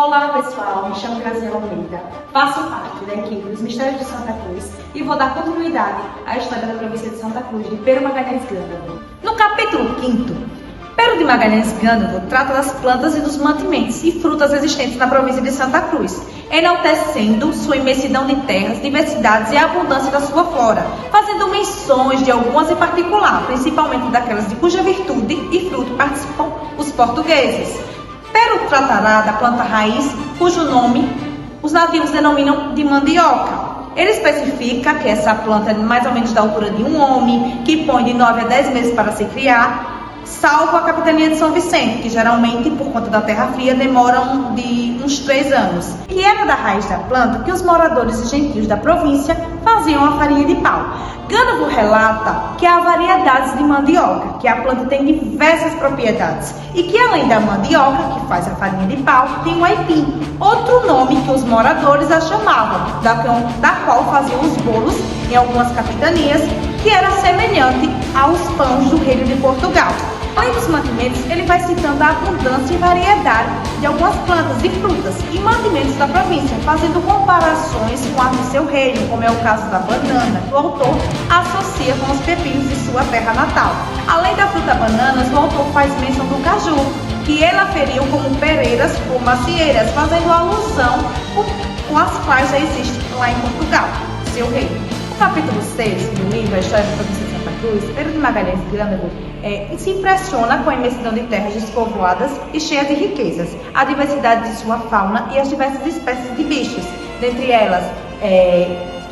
Olá pessoal, me chamo Graziela Almeida, faço parte da equipe dos Mistérios de Santa Cruz e vou dar continuidade à história da província de Santa Cruz de Pero Magalhães Gândavo. No capítulo 5º, Pero de Magalhães Gândavo trata das plantas e dos mantimentos e frutas existentes na província de Santa Cruz, enaltecendo sua imensidão de terras, diversidades e a abundância da sua flora, fazendo menções de algumas em particular, principalmente daquelas de cuja virtude e fruto participam os portugueses. Pero tratará da planta raiz, cujo nome os nativos denominam de mandioca. Ele especifica que essa planta é mais ou menos da altura de um homem, que põe de 9 a 10 meses para se criar, salvo a capitania de São Vicente, que geralmente, por conta da terra fria, demoram de uns 3 anos. E era da raiz da planta que os moradores e gentios da província faziam a farinha de pau. Gândavo relata que há variedades de mandioca, que a planta tem diversas propriedades, e que além da mandioca, que faz a farinha de pau, tem o aipim, outro nome que os moradores a chamavam, da qual faziam os bolos em algumas capitanias, que era semelhante aos pães do reino de Portugal. Além dos mantimentos, ele vai citando a abundância e variedade de algumas plantas e frutas e mantimentos da província, fazendo comparações com a do seu reino, como é o caso da banana, que o autor associa com os pepinos de sua terra natal. Além da fruta bananas, o autor faz menção do caju, que ele aferiu como pereiras ou macieiras, fazendo alusão com as quais já existem lá em Portugal, seu reino. No capítulo 6 do livro A História da Província de Santa Cruz, Pero de Magalhães Gândavo se impressiona com a imensidão de terras despovoadas e cheias de riquezas, a diversidade de sua fauna e as diversas espécies de bichos, dentre elas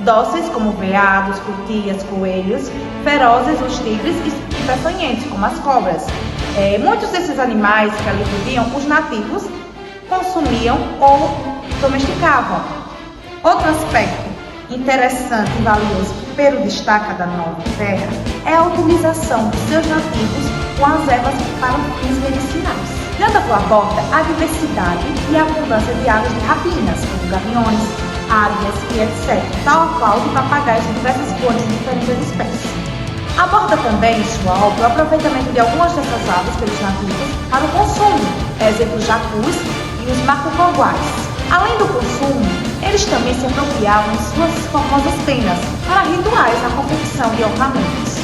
dóceis como veados, cutias, coelhos, ferozes os tigres e peçonhentos como as cobras. Muitos desses animais que ali viviam, os nativos consumiam ou domesticavam. Outro aspecto interessante e valioso que Pero destaca da nova terra é a utilização dos seus nativos com as ervas para fins medicinais. Gândavo aborda a diversidade e a abundância de aves de rapinas, como gaviões, águias e etc., tal qual de papagaios de diversas cores e diferentes espécies. Aborda também em sua obra o aproveitamento de algumas dessas aves pelos nativos para o consumo, exemplo, os jacus e os macucoguais. Além do consumo, eles também se apropriavam de suas formosas penas para rituais na confecção de ornamentos.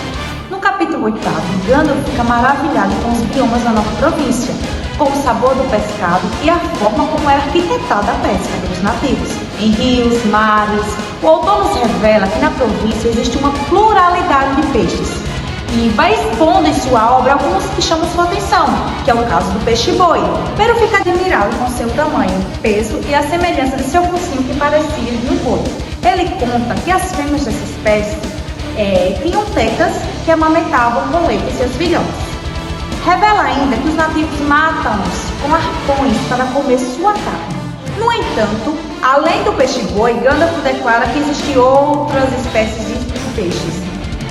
No capítulo 8º, Gândavo fica maravilhado com os biomas da nova província, com o sabor do pescado e a forma como era arquitetada a pesca pelos nativos. Em rios, mares, o autor nos revela que na província existe uma pluralidade de peixes, e vai expondo em sua obra alguns que chamam sua atenção, que é o caso do peixe-boi. Pero fica admirado com seu tamanho, peso e a semelhança de seu focinho que parecia de um boi. Ele conta que as fêmeas dessa espécie tinham tetas que amamentavam com leite seus filhotes. Revela ainda que os nativos matam-os com arpões para comer sua carne. No entanto, além do peixe-boi, Gândavo declara que existem outras espécies de peixes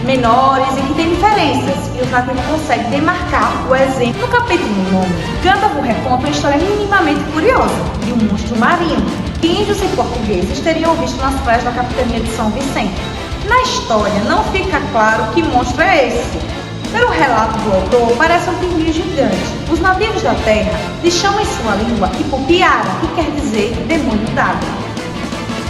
menores e que têm diferenças, e os nativos conseguem demarcar o exemplo. No capítulo 9, Gândavo reconta uma história minimamente curiosa de um monstro marinho que índios e portugueses teriam visto nas praias da capitania de São Vicente. Na história não fica claro que monstro é esse. Pelo relato do autor, parece um pinguim gigante. Os nativos da terra lhe chamam em sua língua Ipupiara, que quer dizer demônio d'água.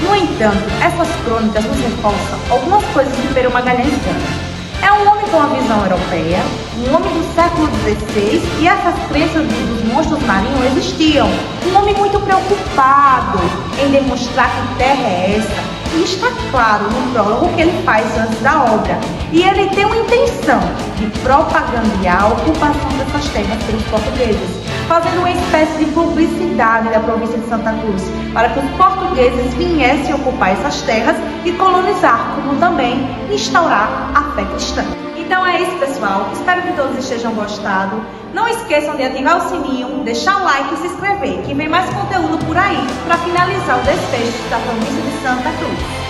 No entanto, essas crônicas nos reforçam algumas coisas de Pero Magalhães Gândavo. É um homem com uma visão europeia, um homem do século XVI, e essas crenças dos monstros marinhos existiam. Um homem muito preocupado em demonstrar que terra é essa, e está claro no prólogo que ele faz antes da obra. E ele tem uma intenção de propagandear a ocupação dessas terras pelos portugueses, fazendo uma espécie de publicidade da província de Santa Cruz, para que os portugueses viessem ocupar essas terras e colonizar, como também instaurar a fé cristã. Então é isso, pessoal. Espero que todos estejam gostando. Não esqueçam de ativar o sininho, deixar o like e se inscrever, que vem mais conteúdo por aí para finalizar o desfecho da província de Santa Cruz.